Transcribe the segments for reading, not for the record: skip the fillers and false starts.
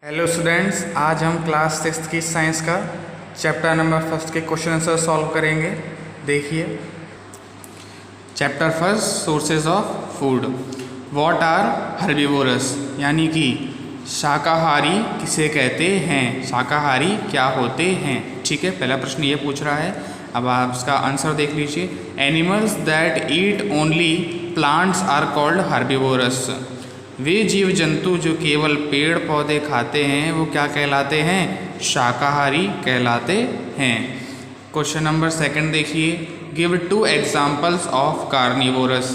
Hello students, आज हम class 6 की साइंस का चैप्टर नंबर 1 के क्वेश्चन आंसर सॉल्व करेंगे। देखिए, chapter 1 sources of food. What are herbivorous, यानी कि शाकाहारी किसे कहते हैं, शाकाहारी क्या होते हैं। ठीक है, पहला प्रश्न ये पूछ रहा है। अब आप इसका आंसर देख लीजिए। Animals that eat only plants are called herbivorous. वे जीव जंतु जो केवल पेड़ पौधे खाते हैं वो क्या कहलाते हैं, शाकाहारी कहलाते हैं। क्वेश्चन नंबर 2 देखिए, give 2 examples of carnivorous.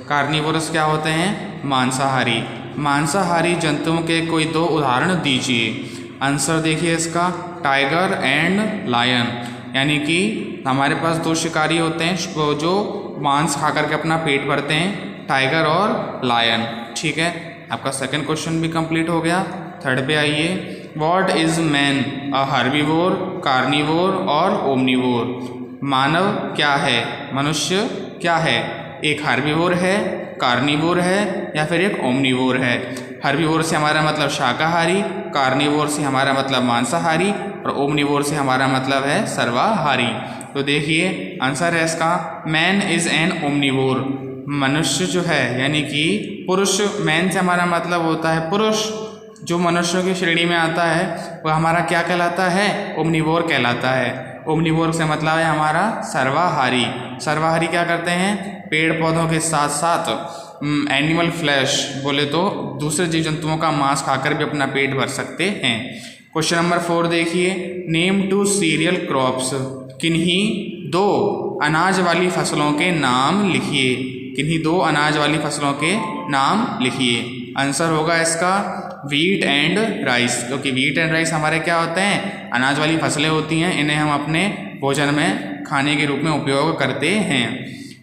Carnivorous क्या होते हैं, मांसाहारी। मांसाहारी जंतुओं के कोई 2 उदाहरण दीजिए। आंसर देखिए इसका, टाइगर एंड लायन, यानी कि हमारे पास 2 शिकारी होते हैं जो मांस खा करके अपना पेट भरते हैं, टाइगर और लायन। ठीक है, आपका सेकंड क्वेश्चन भी कंप्लीट हो गया। थर्ड पे आइए, what is man, a herbivore, carnivore और ओमनिवोर। मानव क्या है, मनुष्य क्या है, एक हर्बीवोर है, कार्निवोर है या फिर एक ओमनिवोर है। हर्बीवोर से हमारा मतलब शाकाहारी, कार्निवोर से हमारा मतलब मांसाहारी और ओमनिवोर से हमारा मतलब है सर्वाहारी। तो देखिए आंसर है इसका, मैन इज एन ओमनिवोर। मनुष्य जो है यानी कि पुरुष, मैन से हमारा मतलब होता है पुरुष, जो मनुष्यों की श्रेणी में आता है वह हमारा क्या कहलाता है, ओमनिवोर कहलाता है। ओमनिवोर से मतलब है हमारा सर्वाहारी। सर्वाहारी क्या करते हैं, पेड़ पौधों के साथ साथ एनिमल फ्लैश बोले तो दूसरे जीव जंतुओं का मांस खाकर भी अपना पेट भर सकते हैं। क्वेश्चन नंबर 4 देखिए, नेम 2 सीरियल क्रॉप्स। किन्हीं 2 अनाज वाली फसलों के नाम लिखिए। किन्हीं 2 अनाज वाली फसलों के नाम लिखिए। आंसर होगा इसका वीट एंड राइस, क्योंकि वीट एंड राइस हमारे क्या होते हैं, अनाज वाली फसलें होती हैं। इन्हें हम अपने भोजन में खाने के रूप में उपयोग करते हैं।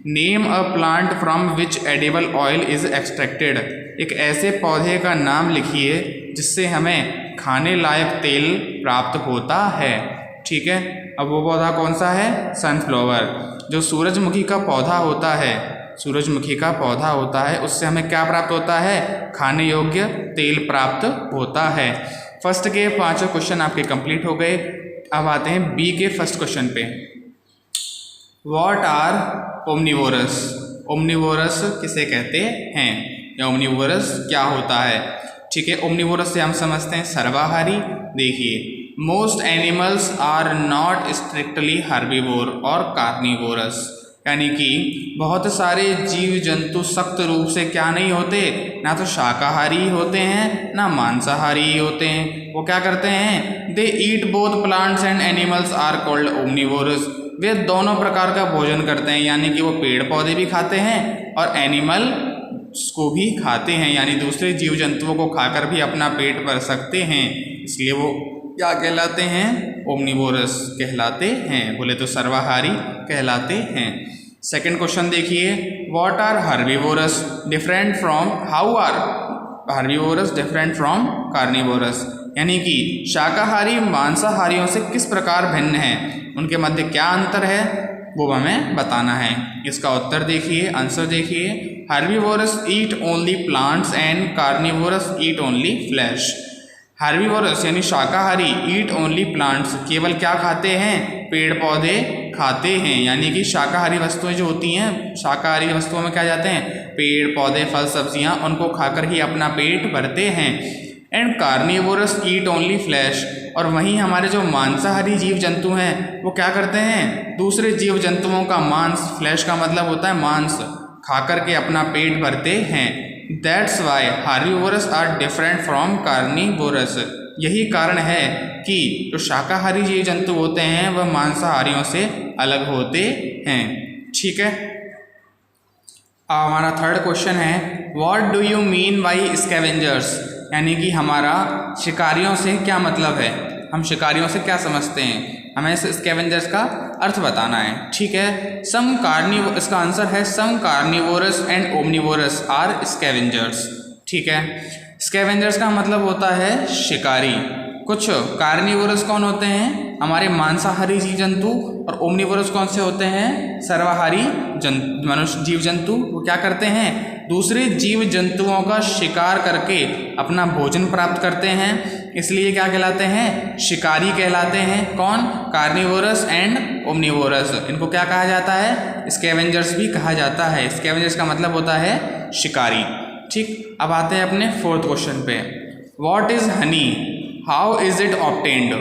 Name a plant from which edible oil is extracted. एक ऐसे पौधे का नाम लिखिए जिससे हमें खाने लायक तेल प्राप्त होता है। ठीक है, अब वो पौधा कौन सा है, सनफ्लावर। जो सूरजमुखी का पौधा होता है, सूरजमुखी का पौधा होता है, उससे हमें क्या प्राप्त होता है, खाने योग्य तेल प्राप्त होता है। फर्स्ट के 5 क्वेश्चन आपके कंप्लीट हो गए। अब आते हैं बी के फर्स्ट क्वेश्चन पे। What are omnivorous. ओमनिवोरस किसे कहते हैं या ओमनिवोरस क्या होता है। ठीक है, ओमनिवोरस से हम समझते हैं सर्वाहारी। देखिए, most animals are not strictly herbivore और कार्निवोरस, यानी कि बहुत सारे जीव जंतु सख्त रूप से क्या नहीं होते, ना तो शाकाहारी होते हैं ना मांसाहारी होते हैं। वो क्या करते हैं, they eat both plants and animals are called omnivorous. वे दोनों प्रकार का भोजन करते हैं, यानी कि वो पेड़ पौधे भी खाते हैं और एनिमल को भी खाते हैं, यानी दूसरे जीव जंतुओं को खाकर भी अपना पेट भर सकते हैं। इसलिए वो क्या कहलाते हैं, ओमनिवोरस कहलाते हैं, बोले तो सर्वाहारी कहलाते हैं। सेकंड क्वेश्चन देखिए, what are herbivorous different from, how are herbivorous different from carnivorous, यानी कि शाकाहारी मांसाहारियों से किस प्रकार भिन्न है, उनके मध्य क्या अंतर है वो हमें बताना है। इसका उत्तर देखिए, आंसर देखिए, herbivorous eat only plants and carnivorous eat only flesh. Herbivorous यानी शाकाहारी ईट ओनली प्लांट्स, केवल क्या खाते हैं, पेड़ पौधे खाते हैं, यानी कि शाकाहारी वस्तुएं जो होती हैं, शाकाहारी वस्तुओं में क्या जाते हैं, पेड़ पौधे फल सब्जियां, उनको खाकर ही अपना पेट भरते हैं। And carnivorous eat only flash, और वहीं हमारे जो मांसाहारी जीव जंतु हैं वो क्या करते हैं, दूसरे जीव जंतुओं का मांस, फ्लैश का मतलब होता है मांस, खाकर के अपना पेट भरते हैं। That's why herbivorous are different from carnivorous. यही कारण है कि जो शाकाहारी जीव जंतु होते हैं वह मांसाहारियों से अलग होते हैं। ठीक है, हमारा थर्ड क्वेश्चन है, what do you mean by scavengers, यानी कि हमारा शिकारियों से क्या मतलब है, हम शिकारियों से क्या समझते हैं, हमें इस स्कैवेंजर्स का अर्थ बताना है। ठीक है, सम कार्निवोरस, इसका आंसर है some carnivorous and omnivorous are scavengers. ठीक है, स्कैवेंजर्स का मतलब होता है शिकारी। कुछ कार्निवोरस कौन होते हैं, हमारे मांसाहारी जीव जंतु, और ओमनिवोरस कौन से होते हैं, सर्वाहारी मनुष्य जीव जंतु। वो क्या करते हैं, दूसरे जीव जंतुओं का शिकार करके अपना भोजन प्राप्त करते हैं, इसलिए क्या कहलाते हैं? शिकारी कहलाते हैं। कौन? Carnivorous and omnivorous. इनको क्या कहा जाता है? स्कैवेंजर्स भी कहा जाता है। स्कैवेंजर्स का मतलब होता है शिकारी। ठीक, अब आते हैं अपने फोर्थ क्वेश्चन पे। What is Honey, how is it obtained?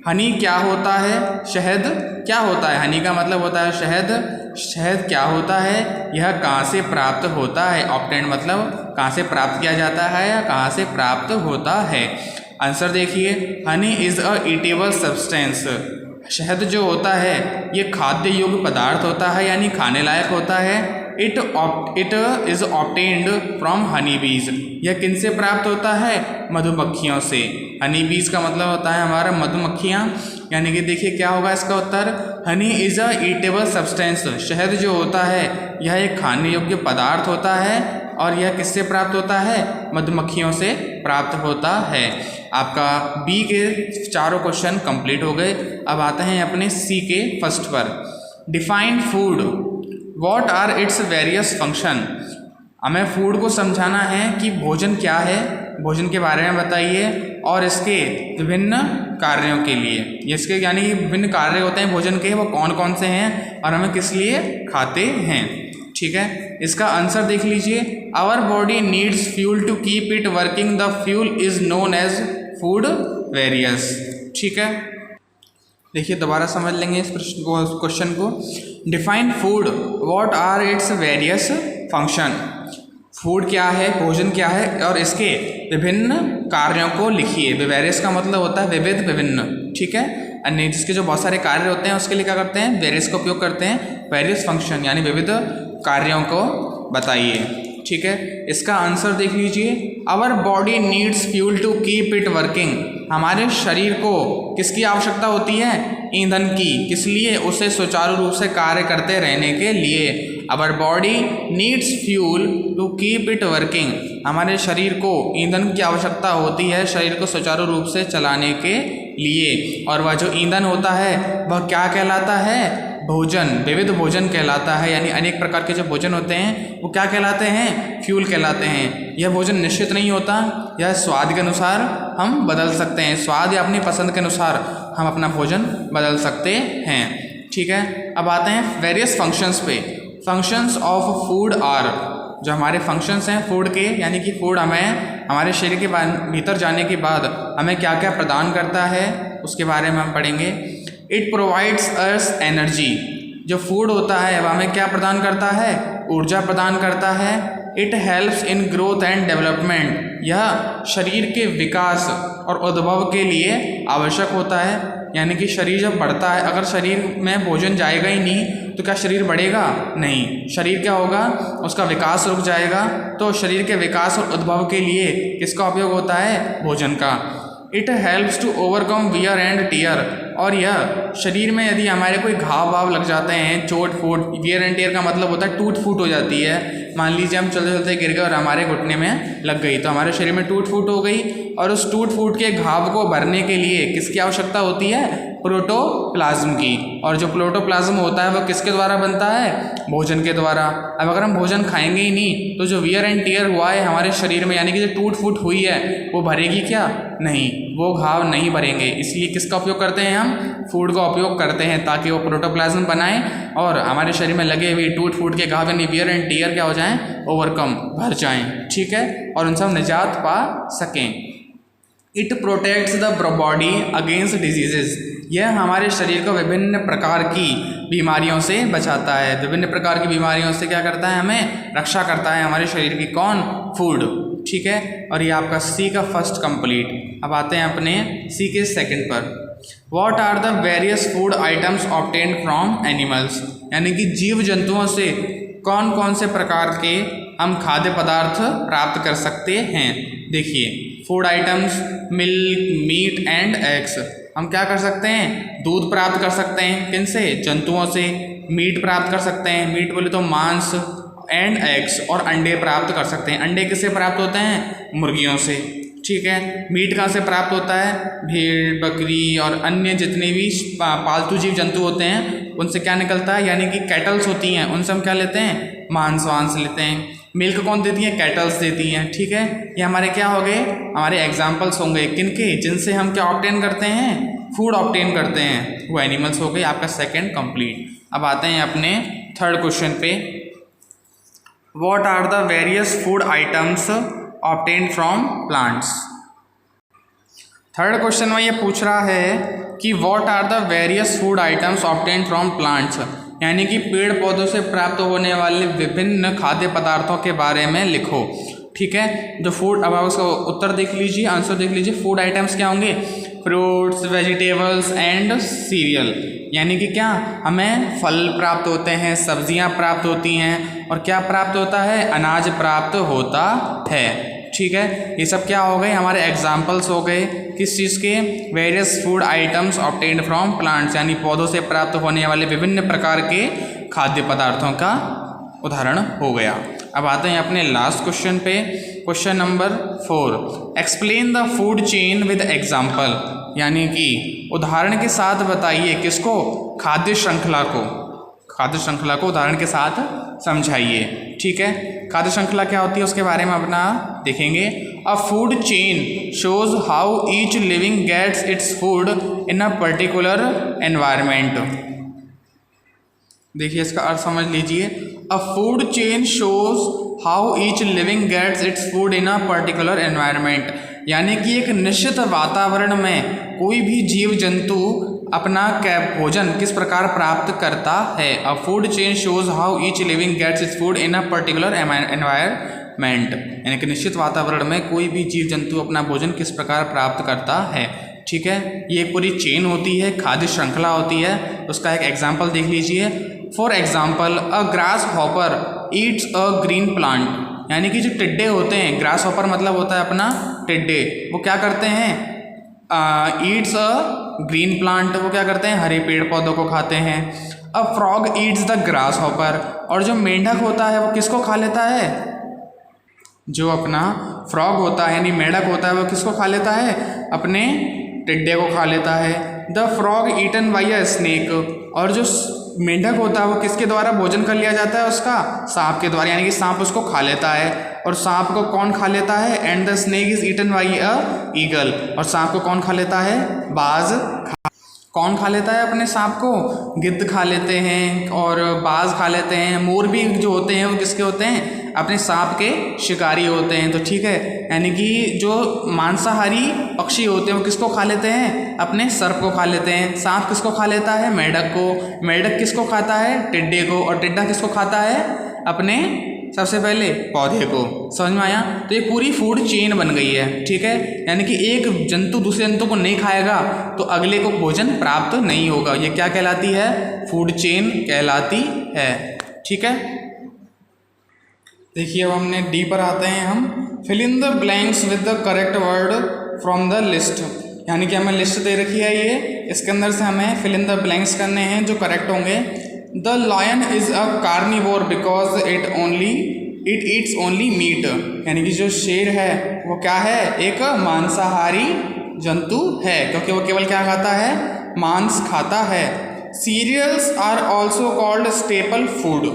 Honey क्या होता है? शहद क्या होता है? हनी का मतलब होता है शहद। शहद क्या होता है? यह कहाँ से प्राप्त होता है? ऑब्टेन्ड मतलब कहाँ से प्राप्त किया जाता है या कहाँ से प्राप्त होता है। आंसर देखिए, Honey is a edible substance. शहद जो होता है ये खाद्य योग्य पदार्थ होता है, यानी खाने लायक होता है। It is obtained from Honey बीज। यह किन से प्राप्त होता है? मधुमक्खियों से। हनी बीज का मतलब होता है हमारा मधुमक्खियाँ, यानी कि देखिए क्या होगा इसका उत्तर, honey is a edible substance. शहद जो होता है यह एक खाने योग्य पदार्थ होता है और यह किससे प्राप्त होता है? मधुमक्खियों से प्राप्त होता है। आपका बी के चारों क्वेश्चन कंप्लीट हो गए। अब आते हैं अपने सी के फर्स्ट पर। Define food, what are its various function. हमें फूड को समझाना है कि भोजन क्या है, भोजन के बारे में बताइए और इसके विभिन्न कार्यों के लिए। इसके यानी विभिन्न कार्य होते हैं भोजन के, वो कौन कौन से हैं और हमें किस लिए खाते हैं। ठीक है, इसका आंसर देख लीजिए। Our body needs fuel to keep it working, the fuel is known as food various. ठीक है, देखिए दोबारा समझ लेंगे इस क्वेश्चन को। Define food, what are its various function. Food क्या है, भोजन क्या है और इसके विभिन्न कार्यों को लिखिए। वेरियस का मतलब होता है विविध, विभिन्न। ठीक है, अन्य जिसके जो बहुत सारे कार्य होते हैं उसके लिए क्या करते हैं? वेरियस का उपयोग करते हैं। वेरियस फंक्शन यानी विविध कार्यों को बताइए। ठीक है, इसका आंसर देख लीजिए। Our body needs fuel to keep it working. हमारे शरीर को किसकी आवश्यकता होती है? ईंधन की। किस लिए? उसे सुचारू रूप से कार्य करते रहने के लिए। Our body needs fuel to keep it working. हमारे शरीर को ईंधन की आवश्यकता होती है शरीर को सुचारू रूप से चलाने के लिए। और वह जो ईंधन होता है वह क्या कहलाता है? भोजन, विविध भोजन कहलाता है। यानी अनेक प्रकार के जो भोजन होते हैं वो क्या कहलाते हैं? फ्यूल कहलाते हैं। यह भोजन निश्चित नहीं होता, यह स्वाद के अनुसार हम बदल सकते हैं। स्वाद या अपनी पसंद के अनुसार हम अपना भोजन बदल सकते हैं। ठीक है, अब आते हैं वेरियस फंक्शंस पे। फंक्शंस ऑफ फूड आर, जो हमारे फंक्शंस हैं फूड के, यानी कि फूड हमें हमारे शरीर के भीतर जाने के बाद हमें क्या क्या प्रदान करता है उसके बारे में हम पढ़ेंगे। It provides us energy. जो फूड होता है वह हमें क्या प्रदान करता है? ऊर्जा प्रदान करता है। It helps in growth and development. यह शरीर के विकास और उद्भव के लिए आवश्यक होता है। यानी कि शरीर जब बढ़ता है, अगर शरीर में भोजन जाएगा ही नहीं तो क्या शरीर बढ़ेगा? नहीं। शरीर क्या होगा? उसका विकास रुक जाएगा। तो शरीर के विकास और उद्भव के लिए किसका उपयोग होता है? भोजन का। It helps to overcome wear and tear. और यह शरीर में यदि हमारे कोई घाव वाव लग जाते हैं, चोट फूट, वियर एंड टियर का मतलब होता है टूट फूट हो जाती है। मान लीजिए हम चलते चलते गिर गए और हमारे घुटने में लग गई, तो हमारे शरीर में टूट फूट हो गई। और उस टूट फूट के घाव को भरने के लिए किसकी आवश्यकता होती है? प्रोटोप्लाज्म की। और जो प्रोटोप्लाज्म होता है वो किसके द्वारा बनता है? भोजन के द्वारा। अब अगर हम भोजन खाएंगे ही नहीं तो जो वियर एंड टियर हुआ है हमारे शरीर में, यानी कि जो टूट फूट हुई है वो भरेगी क्या? नहीं, वो घाव नहीं भरेंगे। इसलिए किसका उपयोग करते हैं? हम फूड का उपयोग करते हैं ताकि वो प्रोटोप्लाज्म बनाएं और हमारे शरीर में लगे हुए टूट फूट के घाव यानी वियर एंड टियर क्या हो जाएं? ओवरकम, भर जाएं। ठीक है, और उनसे हम निजात पा सकें। It protects the body against diseases. यह हमारे शरीर को विभिन्न प्रकार की बीमारियों से बचाता है। विभिन्न प्रकार की बीमारियों से क्या करता है? हमें रक्षा करता है हमारे शरीर की। कौन? फूड। ठीक है, और ये आपका सी का फर्स्ट कंप्लीट। अब आते हैं अपने सी के सेकंड पर। What are the various food items obtained from animals. यानी कि जीव जंतुओं से कौन कौन से प्रकार के हम खाद्य पदार्थ प्राप्त कर सकते हैं। देखिए, food items milk, meat and eggs. हम क्या कर सकते हैं? दूध प्राप्त कर सकते हैं। किन से? जंतुओं से। मीट प्राप्त कर सकते हैं, मीट बोले तो मांस, एंड एग्स, और अंडे प्राप्त कर सकते हैं। अंडे किससे प्राप्त होते हैं? मुर्गियों से। ठीक है, मीट कहाँ से प्राप्त होता है? भेड़, बकरी और अन्य जितने भी पालतू जीव जंतु होते हैं उनसे क्या निकलता है? यानी कि कैटल्स होती हैं, उनसे हम क्या लेते हैं? मांस वांस लेते हैं। मिल्क कौन देती है? कैटल्स देती हैं, ठीक है। ये हमारे क्या हो गए? हमारे एग्जाम्पल्स होंगे किनके? जिनसे हम क्या ऑब्टेन करते हैं? फूड ऑब्टेन करते हैं, वो एनिमल्स हो गए। आपका सेकेंड कंप्लीट। अब आते हैं अपने थर्ड क्वेश्चन पे। What are the various food items obtained from plants? Third question में ये पूछ रहा है कि what are the various food items obtained from plants, यानी कि पेड़ पौधों से प्राप्त होने वाले विभिन्न खाद्य पदार्थों के बारे में लिखो, ठीक है। जो फूड, अब आप उसका उत्तर देख लीजिए, आंसर देख लीजिए। फूड आइटम्स क्या होंगे? फ्रूट्स, वेजिटेबल्स एंड सीरियल, यानी कि क्या हमें फल प्राप्त होते हैं, सब्जियां प्राप्त होती हैं, और क्या प्राप्त होता है? अनाज प्राप्त होता है, ठीक है। ये सब क्या हो गए? हमारे एग्जाम्पल्स हो गए किस चीज़ के? Various food items obtained from plants, यानी पौधों से प्राप्त होने वाले विभिन्न प्रकार के खाद्य पदार्थों का उदाहरण हो गया। अब आते हैं अपने लास्ट क्वेश्चन पे। Question number 4, explain the food chain with example, यानी कि उदाहरण के साथ बताइए किसको? खाद्य श्रृंखला को। खाद्य श्रृंखला को उदाहरण के साथ समझाइए, ठीक है। खाद्य श्रृंखला क्या होती है उसके बारे में अपना देखेंगे। A food chain shows how each living gets its food in a particular environment. देखिए इसका अर्थ समझ लीजिए। A food chain shows how each living gets its food in a particular environment, यानी कि एक निश्चित वातावरण में कोई भी जीव जंतु अपना भोजन किस प्रकार प्राप्त करता है। A food chain shows how each living gets its food in a particular environment, यानी कि निश्चित वातावरण में कोई भी जीव जंतु अपना भोजन किस प्रकार प्राप्त करता है, ठीक है। ये एक पूरी चेन होती है, खाद्य श्रृंखला होती है। उसका एक एग्जाम्पल देख लीजिए। For example, a grass hopper Yeats a green plant, यानी कि जो टिड्डे होते हैं, ग्रास हॉपर मतलब होता है अपना टिड्डे, वो क्या करते हैं? ईट्स अ ग्रीन प्लांट, वो क्या करते हैं? हरे पेड़ पौधों को खाते हैं। A frog eats the grass hopper, और जो मेंढक होता है वो किसको खा लेता है? जो अपना फ्रॉग होता है यानी मेंढक होता है वो किसको खा लेता है? अपने टिड्डे को खा लेता है। The frog eaten by a snake, और जो मेंढक होता है वो किसके द्वारा भोजन कर लिया जाता है उसका? सांप के द्वारा, यानी कि सांप उसको खा लेता है। और सांप को कौन खा लेता है? And the snake is eaten by a eagle, और सांप को कौन खा लेता है? बाज। कौन खा लेता है अपने सांप को? गिद्ध खा लेते हैं और बाज खा लेते हैं। मोर भी जो होते हैं वो किसके होते हैं? अपने सांप के शिकारी होते हैं। तो ठीक है, यानी कि जो मांसाहारी पक्षी होते हैं वो किसको खा लेते हैं? अपने सर्प को खा लेते हैं। सांप किसको खा लेता है? मेंढक को। मेंढक किसको खाता है? टिड्डे को। और टिड्डा किसको खाता है? अपने सबसे पहले पौधे को। समझ में आया? तो ये पूरी फूड चेन बन गई है, ठीक है। यानी कि एक जंतु दूसरे जंतु को नहीं खाएगा तो अगले को भोजन प्राप्त नहीं होगा। ये क्या कहलाती है? फूड चेन कहलाती है, ठीक है। देखिए अब हमने डी पर आते हैं हम। Fill in the blanks with the correct word from the list, यानी कि हमें लिस्ट दे रखी है ये, इसके अंदर से हमें फिल इन द ब्लैंक्स करने हैं जो करेक्ट होंगे। The lion is a carnivore because it eats only meat, यानी कि जो शेर है वो क्या है? एक मांसाहारी जंतु है क्योंकि वो केवल क्या खाता है? मांस खाता है। Cereals are also called staple food,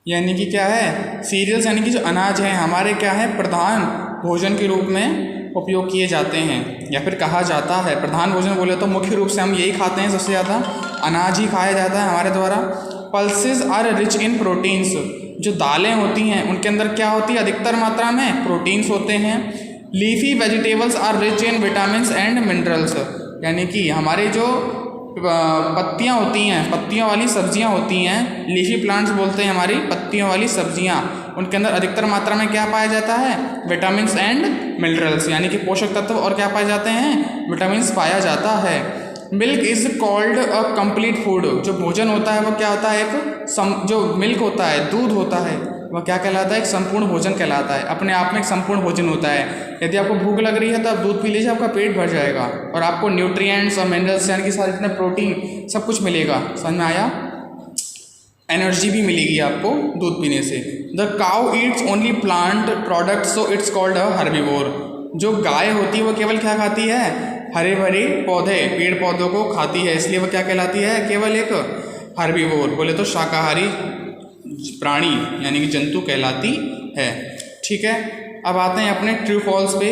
यानी कि क्या है? सीरियल्स यानी कि जो अनाज है हमारे क्या है? प्रधान भोजन के रूप में उपयोग किए जाते हैं या फिर कहा जाता है। प्रधान भोजन बोले तो मुख्य रूप से हम यही खाते हैं, सबसे ज़्यादा अनाज ही खाया जाता है हमारे द्वारा। Pulses are rich in proteins, जो दालें होती हैं उनके अंदर क्या होती है? अधिकतर मात्रा में प्रोटीन्स होते हैं। Leafy vegetables are rich in vitamins and minerals, यानी कि हमारे जो पत्तियां होती हैं, पत्तियों वाली सब्जियां होती हैं, लीफी प्लांट्स बोलते हैं हमारी पत्तियों वाली सब्जियां, उनके अंदर अधिकतर मात्रा में क्या पाया जाता है? विटामिन्स एंड मिनरल्स, यानी कि पोषक तत्व और क्या पाए जाते हैं? विटामिन्स पाया जाता है। Milk is called a complete food, जो भोजन होता है वो क्या होता है? जो मिल्क होता है, दूध होता है, वह क्या कहलाता है? एक संपूर्ण भोजन कहलाता है। अपने आप में एक संपूर्ण भोजन होता है। यदि आपको भूख लग रही है तो आप दूध पी लीजिए, आपका पेट भर जाएगा और आपको न्यूट्रिएंट्स और मिनरल्स यानी कि सारे जितने प्रोटीन सब कुछ मिलेगा। समझ में आया? एनर्जी भी मिलेगी आपको दूध पीने से। The cow Yeats only plant product so it's called a herbivore, जो गाय होती है वो केवल क्या खाती है? हरे भरे पौधे, पेड़ पौधों को खाती है, इसलिए वो क्या कहलाती है? केवल एक हर्बीवोर, बोले तो शाकाहारी प्राणी यानी कि जंतु कहलाती है। ठीक है, अब आते हैं अपने ट्रू फॉल्स पे।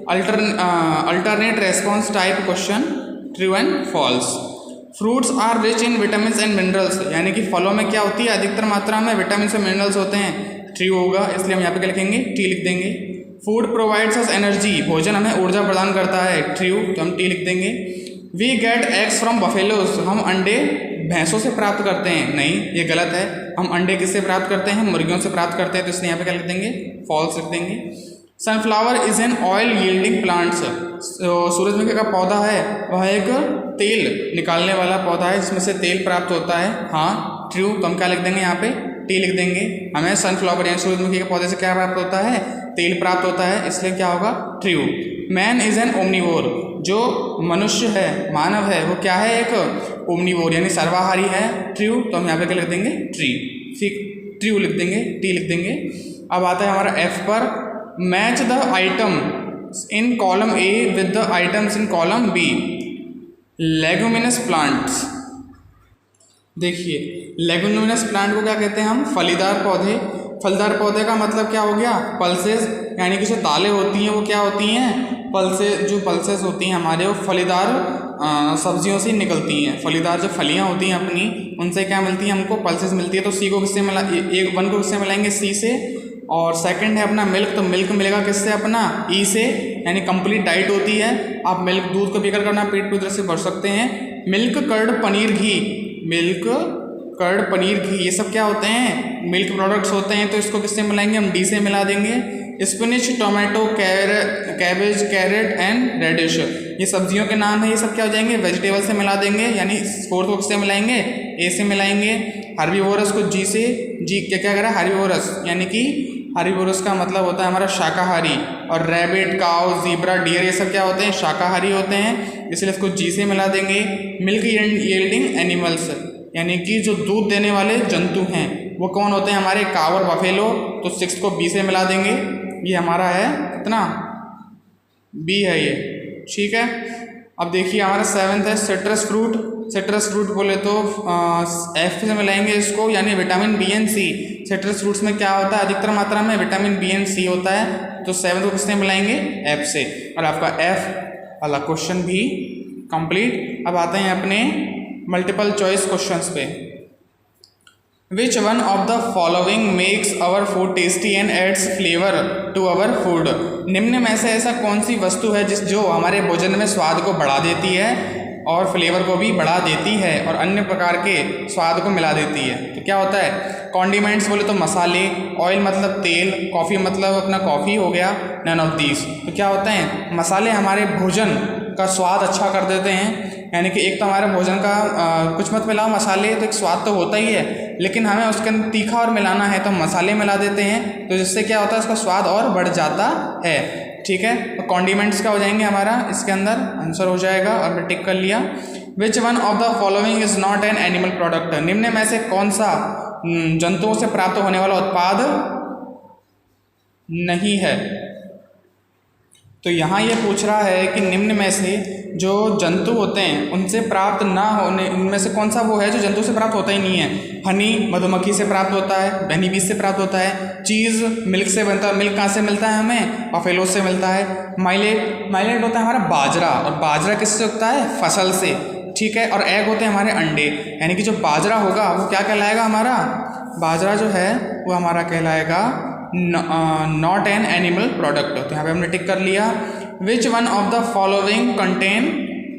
Alternate response type question, true and false. Fruits are rich in vitamin and minerals, यानी कि फलों में क्या होती है, अधिकतर मात्रा में विटामिन और मिनरल्स होते हैं। ट्रू होगा, इसलिए हम यहाँ पे क्या लिखेंगे, टी लिख देंगे। फूड प्रोवाइड्स अस एनर्जी, भोजन हमें ऊर्जा प्रदान करता है। ट्रू, तो हम टी लिख देंगे। We get eggs from buffaloes, हम अंडे भैंसों से प्राप्त करते हैं। नहीं, ये गलत है। हम अंडे किससे प्राप्त करते हैं, मुर्गियों से प्राप्त करते हैं, तो इसलिए यहाँ पे क्या लिख देंगे, फॉल्स लिख देंगे। Sunflower is an oil yielding plants, सूरजमुखी का पौधा है वह एक तेल निकालने वाला पौधा है जिसमें से तेल प्राप्त होता है। हाँ, ट्रू, तो हम क्या लिख देंगे, यहाँ पे टी लिख देंगे। हमें सनफ्लावर यानी सूरजमुखी के पौधे से क्या प्राप्त होता है, तेल प्राप्त होता है, इसलिए क्या होगा, true. Man is an omnivore, जो मनुष्य है, मानव है, वो क्या है, एक ओमनीवोर यानी सर्वाहारी है। ट्रू, तो हम यहाँ पे क्या लिख देंगे, ट्रू लिख देंगे, टी लिख देंगे। अब आता है हमारा एफ पर, match the item in column A with the items in column B. Leguminous plants, देखिए लेगुमिनस प्लांट को क्या कहते हैं हम, फलीदार पौधे। फलदार पौधे का मतलब क्या हो गया, पल्सेस, यानी कि जो दालें होती हैं वो क्या होती हैं, पल्सेस। जो पल्सेस होती हैं हमारे, वो फलीदार सब्जियों से निकलती हैं। फलीदार जो फलियां होती हैं अपनी, उनसे क्या मिलती है हमको, पल्सेस मिलती है। तो सी को किससे मिला, एक वन को किससे मिलाएंगे, सी से। और सेकंड है अपना मिल्क, तो मिल्क मिलेगा किससे, अपना ई से, यानी कंप्लीट डाइट होती है। आप मिल्क, दूध को पीकर करना पेट पूरी तरह से भर सकते हैं। मिल्क, कर्ड, पनीर, घी, मिल्क, कर्ड, पनीर, घी, ये सब क्या होते हैं, मिल्क प्रोडक्ट्स होते हैं। तो इसको किससे मिलाएंगे, हम डी से मिला देंगे। Spinach, tomato, cabbage, carrot and radish, ये सब्जियों के नाम है। ये सब क्या हो जाएंगे, वेजिटेबल से मिला देंगे। यानी फोर्थ को किससे मिलाएंगे, ए से मिलाएंगे। हर्बीवोरस को जी से, जी क्या करें, हर्बीवोरस यानी कि हर्बीवोरस का मतलब होता है हमारा शाकाहारी। और रैबिट, काउ, जीब्रा, डियर, ये सब क्या होते हैं, शाकाहारी होते हैं, इसलिए इसको जी से मिला देंगे। मिल्क यील्डिंग एनिमल्स, यानी कि जो दूध देने वाले जंतु हैं वो कौन होते हैं हमारे, काव और बफेलो, तो 6 को बी से मिला देंगे। ये हमारा है कितना, बी है ये। ठीक है, अब देखिए हमारा 7th है सिट्रस फ्रूट। सिट्रस फ्रूट बोले तो एफ से मिलाएंगे इसको, यानी vitamin B and C. Citrus fruits में क्या होता है, अधिकतर मात्रा में विटामिन बी एंड सी होता है। तो 7 को किससे मिलाएंगे, एफ से। और आपका एफ वाला क्वेश्चन भी कंप्लीट। अब आते हैं अपने मल्टीपल चॉइस क्वेश्चंस पे। Which one of the following makes our food tasty and adds flavour to our food. निम्न में से ऐसा कौन सी वस्तु है जो हमारे भोजन में स्वाद को बढ़ा देती है और फ्लेवर को भी बढ़ा देती है और अन्य प्रकार के स्वाद को मिला देती है। तो क्या होता है, कॉन्डिमेंट्स बोले तो मसाले, ऑयल मतलब तेल, कॉफ़ी मतलब अपना कॉफ़ी हो गया, नन ऑफ दीज। तो क्या होता है, मसाले हमारे भोजन का स्वाद अच्छा कर देते हैं। यानी कि एक तो हमारे भोजन का कुछ मत मिलाओ मसाले, तो एक स्वाद तो होता ही है, लेकिन हमें उसके अंदर तीखा और मिलाना है तो मसाले मिला देते हैं, तो जिससे क्या होता है उसका स्वाद और बढ़ जाता है। ठीक है, तो कॉन्डिमेंट्स क्या हो जाएंगे हमारा, इसके अंदर आंसर हो जाएगा और मैं टिक कर लिया। विच one of the following is not an animal product. निम्न में से कौन सा जंतुओं से प्राप्त होने वाला उत्पाद नहीं है। तो यहाँ ये पूछ रहा है कि निम्न में से जो जंतु होते हैं उनसे प्राप्त ना होने, इनमें से कौन सा वो है जो जंतु से प्राप्त होता ही नहीं है। हनी मधुमक्खी से प्राप्त होता है, हनी बीज से प्राप्त होता है। चीज़ मिल्क से बनता है, मिल्क कहाँ से मिलता है हमें, बफेलो से मिलता है। माइलेट होता है हमारा बाजरा, और बाजरा किससे उगता है, फसल से। ठीक है, और एग होते हैं हमारे अंडे। यानी कि जो बाजरा होगा वो क्या कहलाएगा, हमारा बाजरा जो है वो हमारा कहलाएगा नॉट एन एनिमल प्रोडक्ट। तो यहाँ पे हमने टिक कर लिया। विच one of the following contain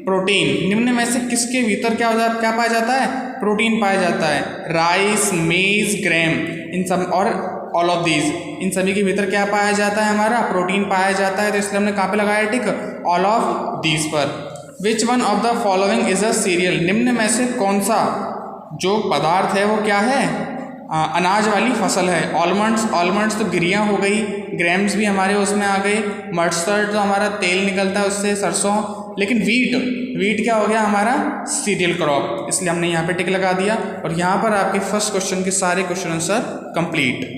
protein. निम्न में से किसके भीतर क्या पाया जाता है, प्रोटीन पाया जाता है। राइस, मेज, ग्रेम, इन सब और ऑल ऑफ दीज, इन सभी के भीतर क्या पाया जाता है, हमारा प्रोटीन पाया जाता है। तो इसलिए हमने कहाँ पे लगाया टिक, ऑल ऑफ दीज पर। विच one of the following is a serial. निम्न में से कौन सा जो पदार्थ है वो क्या है, अनाज वाली फसल है। ऑलमंड्स तो गिरियाँ हो गई, ग्रैम्स भी हमारे उसमें आ गए। मस्टर्ड तो हमारा तेल निकलता है उससे, सरसों। लेकिन वीट क्या हो गया हमारा, सीरियल क्रॉप, इसलिए हमने यहाँ पे टिक लगा दिया। और यहाँ पर आपके फर्स्ट क्वेश्चन के सारे क्वेश्चन आंसर कंप्लीट।